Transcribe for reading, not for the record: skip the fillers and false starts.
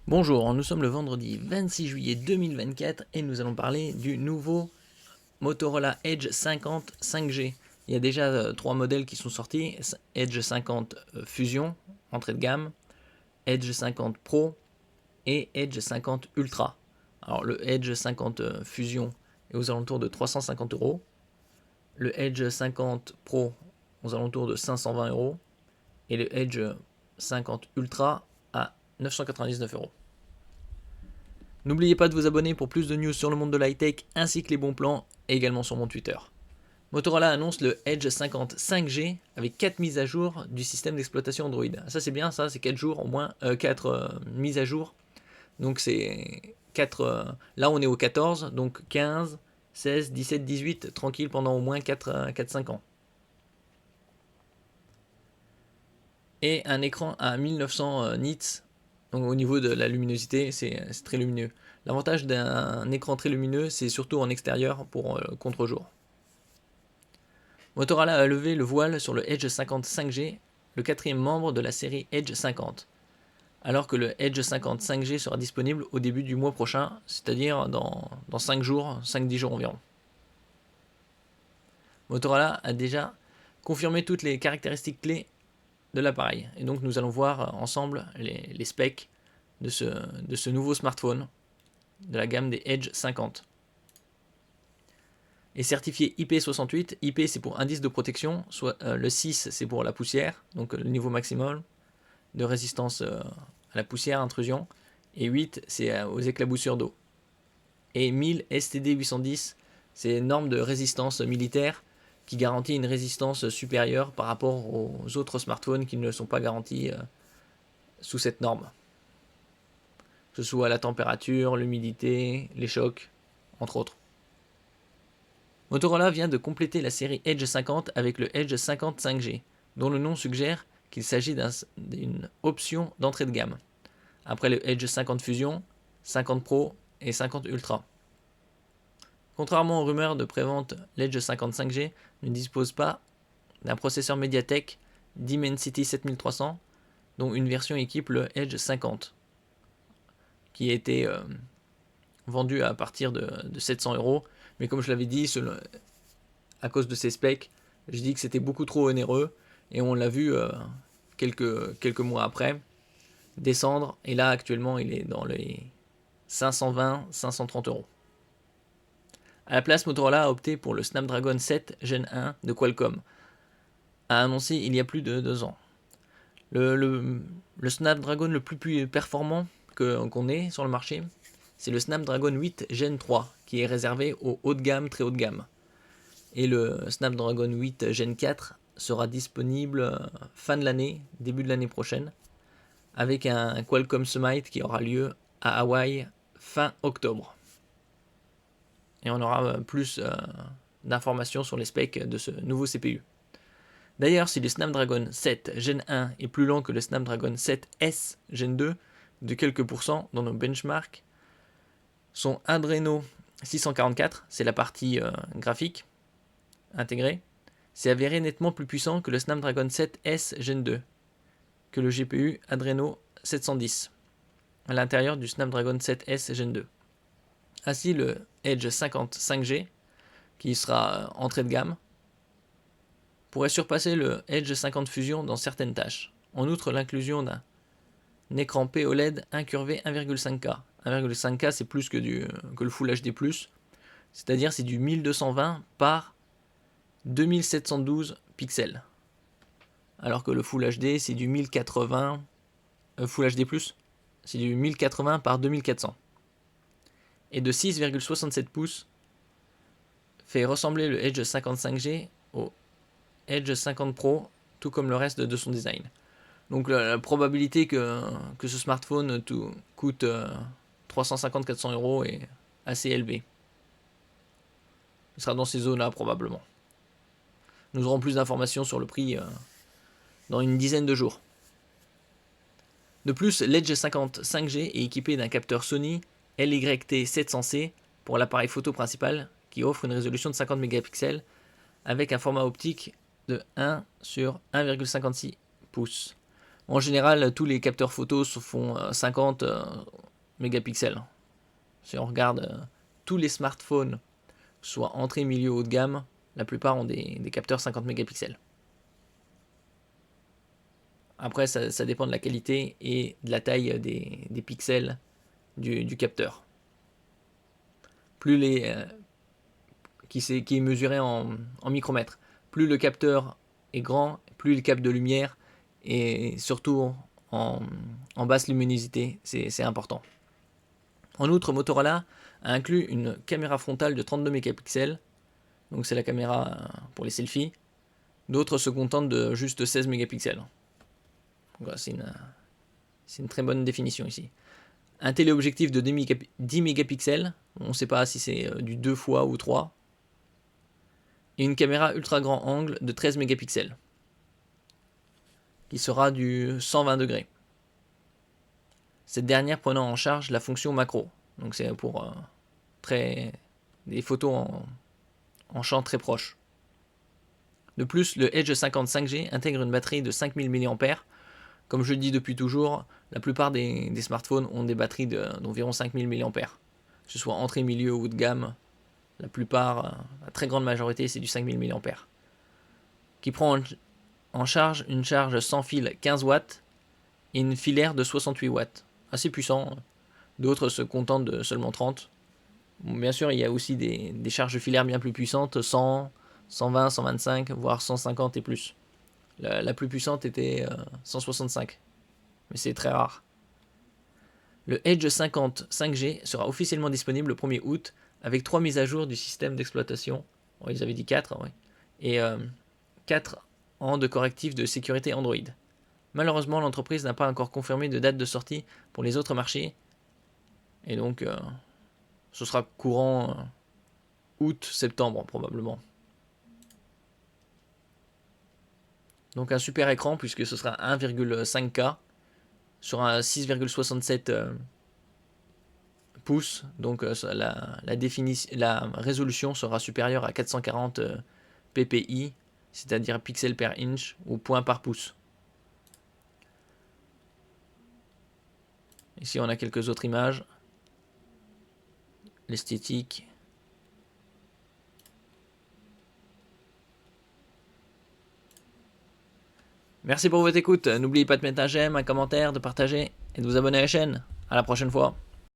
Bonjour, nous sommes le vendredi 26 juillet 2024 et nous allons parler du nouveau Motorola Edge 50 5G. Il y a déjà 3 modèles qui sont sortis, Edge 50 Fusion, entrée de gamme, Edge 50 Pro et Edge 50 Ultra. Alors le Edge 50 Fusion est aux alentours de 350 euros, le Edge 50 Pro aux alentours de 520 euros et le Edge 50 Ultra à 999 euros. N'oubliez pas de vous abonner pour plus de news sur le monde de l'high-tech ainsi que les bons plans, et également sur mon Twitter. Motorola annonce le Edge 50 5G avec 4 mises à jour du système d'exploitation Android. Ça c'est bien, ça c'est 4 jours au moins, 4 mises à jour. Donc c'est 4, là on est au 14, donc 15, 16, 17, 18, tranquille pendant au moins 4-5 ans. Et un écran à 1900 nits. Donc au niveau de la luminosité, c'est très lumineux. L'avantage d'un écran très lumineux, c'est surtout en extérieur pour contre-jour. Motorola a levé le voile sur le Edge 50 5G, le quatrième membre de la série Edge 50, alors que le Edge 50 5G sera disponible au début du mois prochain, c'est-à-dire dans 5 jours, 5-10 jours environ. Motorola a déjà confirmé toutes les caractéristiques clés de l'appareil. Et donc nous allons voir ensemble les specs de ce nouveau smartphone de la gamme des Edge 50. Est certifié IP68. IP c'est pour indice de protection, soit le 6 c'est pour la poussière, donc le niveau maximum de résistance à la poussière, intrusion, et 8 c'est aux éclaboussures d'eau. Et 1000 STD 810 c'est une norme de résistance militaire qui garantit une résistance supérieure par rapport aux autres smartphones qui ne sont pas garantis sous cette norme. Que ce soit la température, l'humidité, les chocs, entre autres. Motorola vient de compléter la série Edge 50 avec le Edge 50 5G, dont le nom suggère qu'il s'agit d'une option d'entrée de gamme, après le Edge 50 Fusion, 50 Pro et 50 Ultra. Contrairement aux rumeurs de prévente, l'Edge 50 5G ne dispose pas d'un processeur MediaTek Dimensity 7300, dont une version équipe le Edge 50, qui a été vendu à partir de 700 euros. Mais comme je l'avais dit, à cause de ses specs, je dis que c'était beaucoup trop onéreux. Et on l'a vu quelques mois après descendre. Et là, actuellement, il est dans les 520-530 euros. À la place, Motorola a opté pour le Snapdragon 7 Gen 1 de Qualcomm, a annoncé il y a plus de 2 ans. Le Snapdragon le plus performant qu'on ait sur le marché, c'est le Snapdragon 8 Gen 3, qui est réservé au haut de gamme, très haut de gamme. Et le Snapdragon 8 Gen 4 sera disponible fin de l'année, début de l'année prochaine, avec un Qualcomm Summit qui aura lieu à Hawaï fin octobre. Et on aura plus d'informations sur les specs de ce nouveau CPU. D'ailleurs, si le Snapdragon 7 Gen 1 est plus lent que le Snapdragon 7S Gen 2 de quelques pourcents dans nos benchmarks, son Adreno 644, c'est la partie graphique intégrée, s'est avéré nettement plus puissant que le Snapdragon 7S Gen 2, que le GPU Adreno 710 à l'intérieur du Snapdragon 7S Gen 2. Ainsi, le Edge 50 5G, qui sera entrée de gamme, pourrait surpasser le Edge 50 Fusion dans certaines tâches. En outre, l'inclusion d'un écran POLED incurvé 1,5K. 1,5K c'est plus que le Full HD+, c'est-à-dire c'est du 1220 par 2712 pixels. Alors que le Full HD c'est du 1080, Full HD+, c'est du 1080 par 2400. Et de 6,67 pouces fait ressembler le Edge 55G au Edge 50 Pro, tout comme le reste de son design. Donc la probabilité que ce smartphone coûte 350-400 euros est assez élevée. Il sera dans ces eaux-là probablement. Nous aurons plus d'informations sur le prix dans une dizaine de jours. De plus, l'Edge 50 5G est équipé d'un capteur Sony LYT700C pour l'appareil photo principal qui offre une résolution de 50 mégapixels avec un format optique de 1 sur 1,56 pouces. En général, tous les capteurs photos font 50 mégapixels. Si on regarde tous les smartphones, soit entrée, milieu, haut de gamme, la plupart ont des capteurs 50 mégapixels. Après, ça dépend de la qualité et de la taille des pixels du capteur. Plus qui est mesuré en micromètres. Plus le capteur est grand, plus il capte de lumière, et surtout en basse luminosité, c'est important. En outre, Motorola a inclus une caméra frontale de 32 mégapixels, donc c'est la caméra pour les selfies. D'autres se contentent de juste 16 mégapixels. Voilà, c'est une très bonne définition ici. Un téléobjectif de 10 mégapixels, on ne sait pas si c'est du 2 fois ou 3. Et une caméra ultra grand angle de 13 mégapixels, qui sera du 120 degrés. Cette dernière prenant en charge la fonction macro. Donc c'est pour des photos en champ très proche. De plus, le Edge 50 5G intègre une batterie de 5000 mAh. Comme je le dis depuis toujours, la plupart des smartphones ont des batteries d'environ 5000 mAh. Que ce soit entrée, milieu ou haut de gamme, la plupart, la très grande majorité, c'est du 5000 mAh. Qui prend en charge une charge sans fil 15 watts et une filaire de 68 watts. Assez puissant. D'autres se contentent de seulement 30. Bon, bien sûr, il y a aussi des charges filaires bien plus puissantes, 100, 120, 125, voire 150 et plus. La plus puissante était 165, mais c'est très rare. Le Edge 50 5G sera officiellement disponible le 1er août avec 3 mises à jour du système d'exploitation. Bon, ils avaient dit 4, ouais. Et 4 ans de correctifs de sécurité Android. Malheureusement, l'entreprise n'a pas encore confirmé de date de sortie pour les autres marchés. Et donc, ce sera courant août-septembre probablement. Donc un super écran puisque ce sera 1,5K sur un 6,67 pouces. Donc la résolution sera supérieure à 440 ppi, c'est-à-dire pixels per inch ou points par pouce. Ici on a quelques autres images. L'esthétique. Merci pour votre écoute. N'oubliez pas de mettre un j'aime, un commentaire, de partager et de vous abonner à la chaîne. À la prochaine fois.